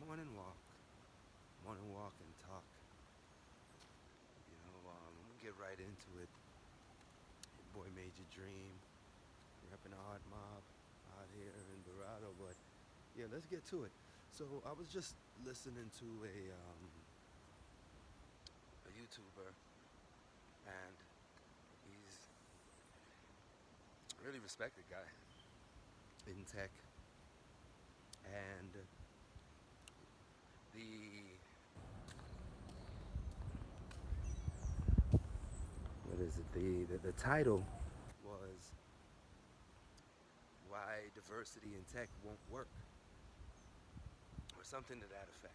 morning walk, and talk. I'm gonna get right into it. Your boy Major Dream, repping the Art Mob out here in Dorado. But yeah, let's get to it. So I was just listening to a YouTuber, and he's a really respected guy in tech, and the what is it? The title was why diversity in tech won't work, or something to that effect.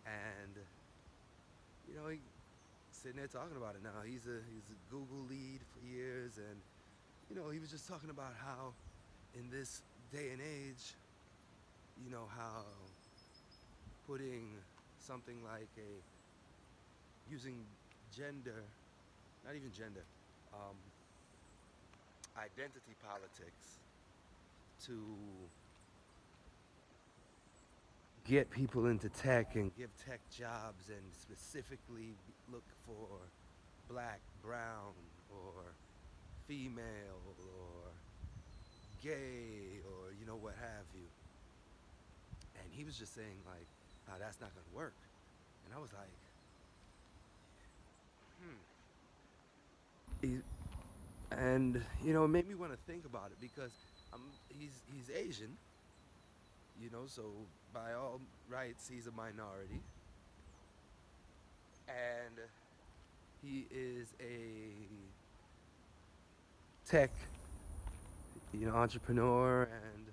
And he sitting there talking about it now. He's a Google lead for years, and he was just talking about how in this day and age, how putting something like a using gender, not even gender, um, identity politics to get people into tech and give tech jobs and specifically look for black, brown, or female, or gay, or what have you. And he was just saying like how that's not gonna work. And I was like, he, and it made me want to think about it because he's Asian, so by all rights he's a minority, and he is a tech, entrepreneur and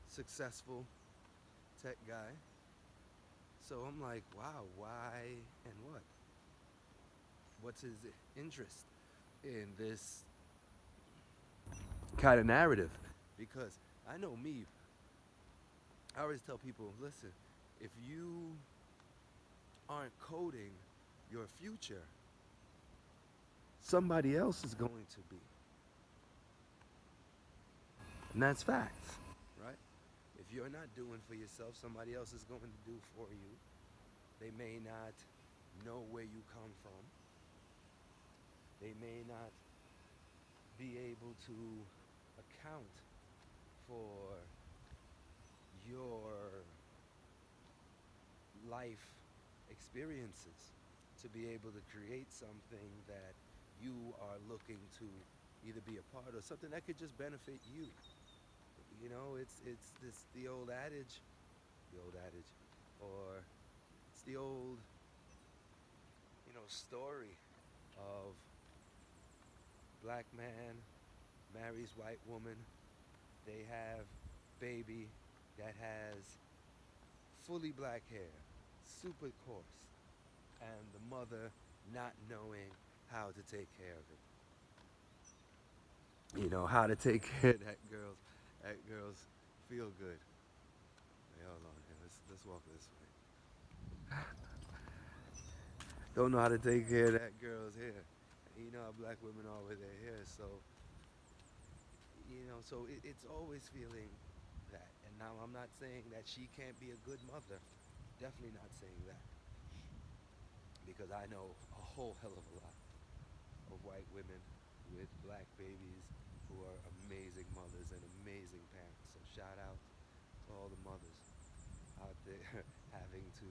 successful tech guy. So I'm like, wow, why and what? What's his interest in this kind of narrative? Because I know me, I always tell people, listen, if you aren't coding your future, somebody else is going to be. And that's facts, right? If you're not doing for yourself, somebody else is going to do for you. They may not know where you come from. They may not be able to account for your life experiences to be able to create something that you are looking to either be a part of, something that could just benefit you. It's this the old adage, or it's the old story of black man marries white woman. They have baby that has fully black hair, super coarse, and the mother not knowing how to take care of it. How to take care of that girl's feel good. Hey, hold on here. Let's walk this way. Don't know how to take care of that girl's hair. And how black women are with their hair, so it's always feeling that. And now I'm not saying that she can't be a good mother. Definitely not saying that. Because I know a whole hell of a lot of white women with black babies who are amazing mothers and amazing parents. So shout out to all the mothers out there having to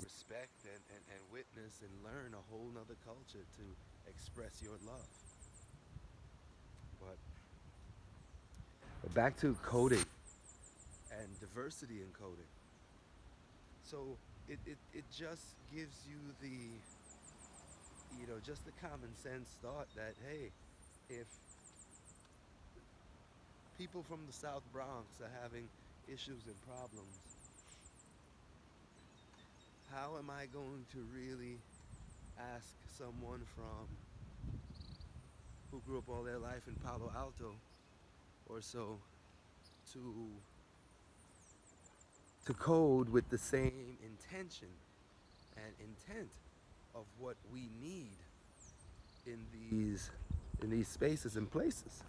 respect and witness and learn a whole nother culture to express your love. But back to coding and diversity in coding. So it just gives you just the common sense thought that, hey, if people from the South Bronx are having issues and problems, how am I going to really ask someone from who grew up all their life in Palo Alto or so to to code with the same intention and intent of what we need in these spaces and places?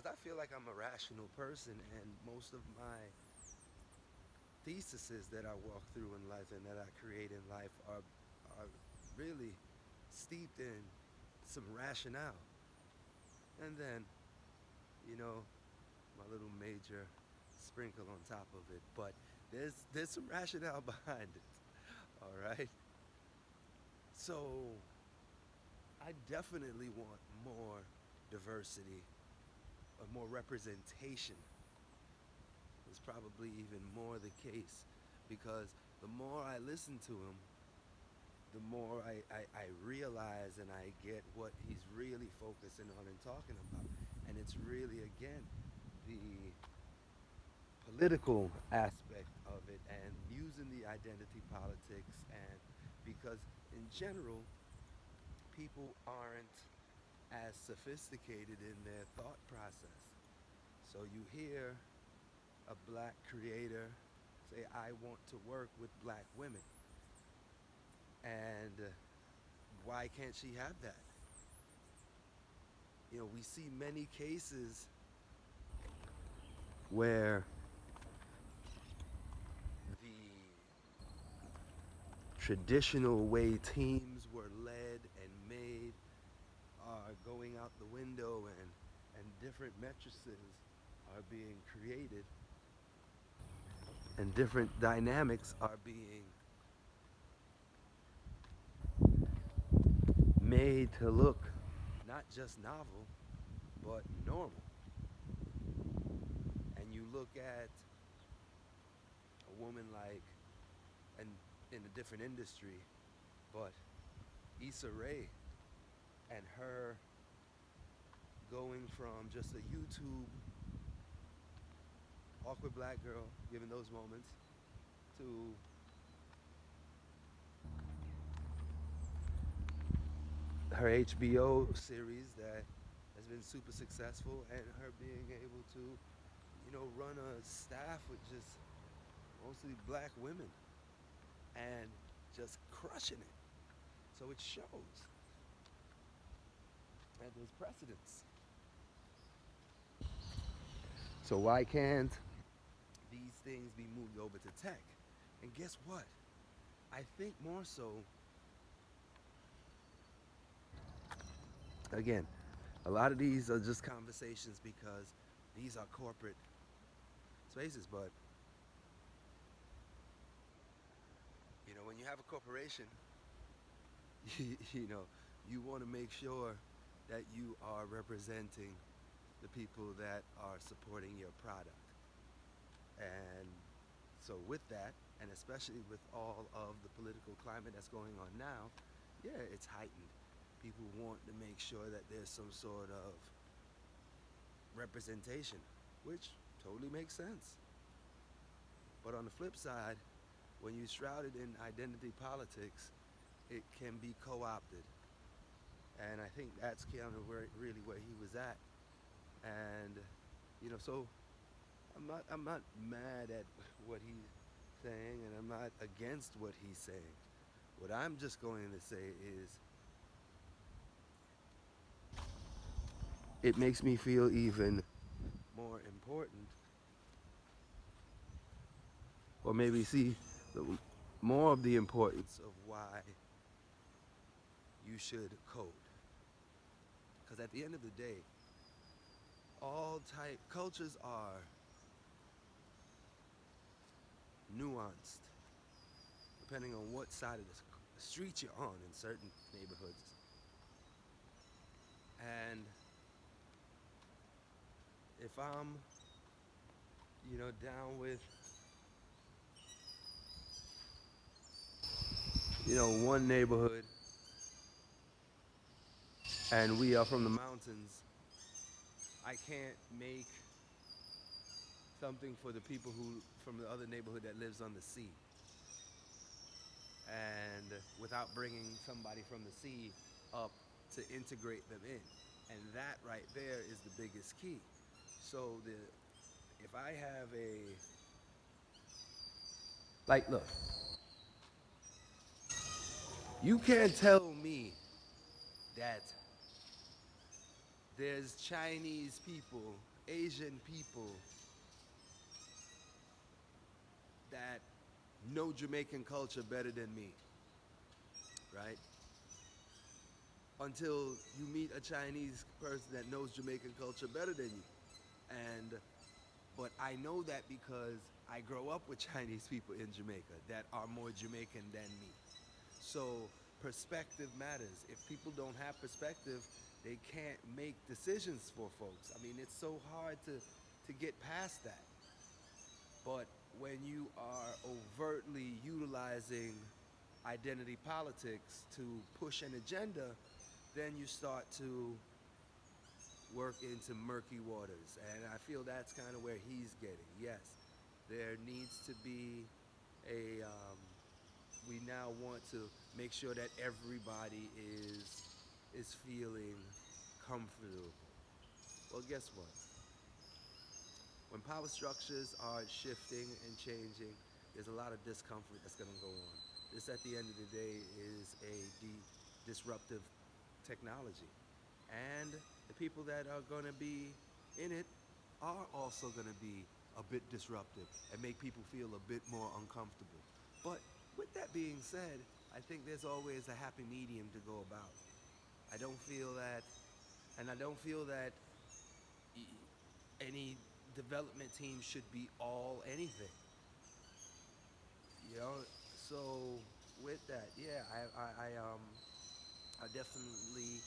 because I feel like I'm a rational person, and most of my theses that I walk through in life and that I create in life are really steeped in some rationale. And then, you know, my little major sprinkle on top of it. But there's some rationale behind it. All right. So I definitely want more diversity, or more representation is probably even more the case, because the more I listen to him, the more I realize and I get what he's really focusing on and talking about. And it's really, again, the political aspect of it and using the identity politics. And because in general, people aren't as sophisticated in their thought process. So you hear a black creator say, I want to work with black women. And why can't she have that? We see many cases where the traditional way teams were led and made are going out the window, and different matrices are being created, and different dynamics are being made to look not just novel but normal. And you look at a woman like, and in a different industry, but Issa Rae, and her going from just a YouTube awkward black girl given those moments to her HBO series that has been super successful, and her being able to, run a staff with just mostly black women and just crushing it. So it shows that there's precedence. So why can't these things be moved over to tech? And guess what? I think more so, again, a lot of these are just conversations because these are corporate spaces. But, when you have a corporation, you know, you want to make sure that you are representing the people that are supporting your product. And so with that, and especially with all of the political climate that's going on now, yeah, it's heightened. People want to make sure that there's some sort of representation, which totally makes sense. But on the flip side, when you're shrouded in identity politics, it can be co-opted. And I think that's kind of really where he was at. And, so I'm not mad at what he's saying, and I'm not against what he's saying. What I'm just going to say is, it makes me feel even more important, or maybe see the, more of the importance of why you should code. Because at the end of the day, all type cultures are nuanced depending on what side of the street you're on in certain neighborhoods. And if I'm, down with, one neighborhood, and we are from the mountains, I can't make something for the people who from the other neighborhood that lives on the sea, and without bringing somebody from the sea up to integrate them in. And that right there is the biggest key. So if I have look, you can't tell me that there's Chinese people Asian people that know Jamaican culture better than me, right? Until you meet a Chinese person that knows Jamaican culture better than you. And but I know that because I grow up with Chinese people in Jamaica that are more Jamaican than me. So perspective matters. If people don't have perspective, they can't make decisions for folks. I mean, it's so hard to get past that. But when you are overtly utilizing identity politics to push an agenda, then you start to work into murky waters. And I feel that's kind of where he's getting. Yes, there needs to be we now want to make sure that everybody is feeling comfortable. Well, guess what? When power structures are shifting and changing, there's a lot of discomfort that's going to go on. This, at the end of the day, is a disruptive technology. And the people that are going to be in it are also going to be a bit disruptive and make people feel a bit more uncomfortable. But with that being said, I think there's always a happy medium to go about. I don't feel that, and I don't feel that any development team should be all anything. You know, so with that, yeah, I definitely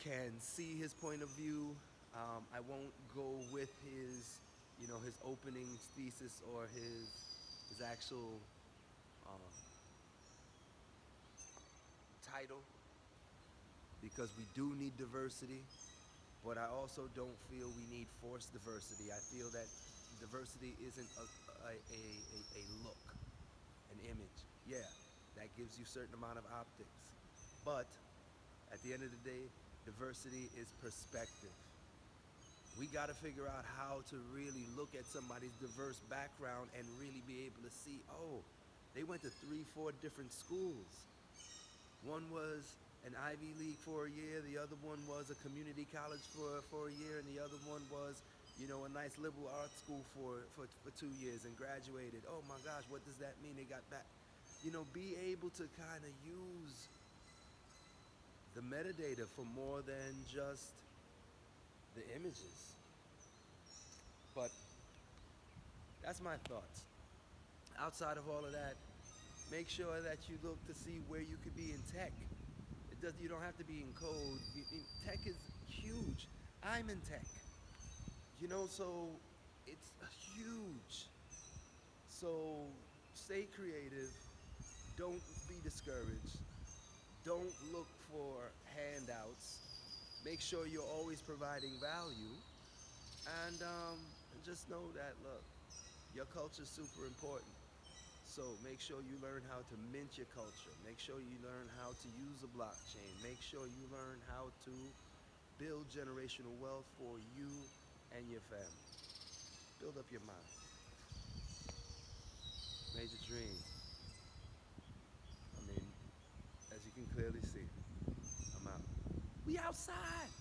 can see his point of view. I won't go with his, his opening thesis or his actual uh, title because we do need diversity, but I also don't feel we need forced diversity. I feel that diversity isn't a look, an image. Yeah, that gives you a certain amount of optics. But at the end of the day, diversity is perspective. We got to figure out how to really look at somebody's diverse background and really be able to see, oh, they went to 3, 4 different schools. One was an Ivy League for a year, the other one was a community college for a year, and the other one was, a nice liberal arts school for 2 years and graduated. Oh my gosh, what does that mean? They got that. Be able to kind of use the metadata for more than just the images. But that's my thoughts. Outside of all of that, make sure that you look to see where you could be in tech. You don't have to be in code. Tech is huge. I'm in tech. So it's huge. So stay creative. Don't be discouraged. Don't look for handouts. Make sure you're always providing value. And just know that, look, your culture is super important. So make sure you learn how to mint your culture. Make sure you learn how to use a blockchain. Make sure you learn how to build generational wealth for you and your family. Build up your mind. Major dream. I mean, as you can clearly see, I'm out. We outside.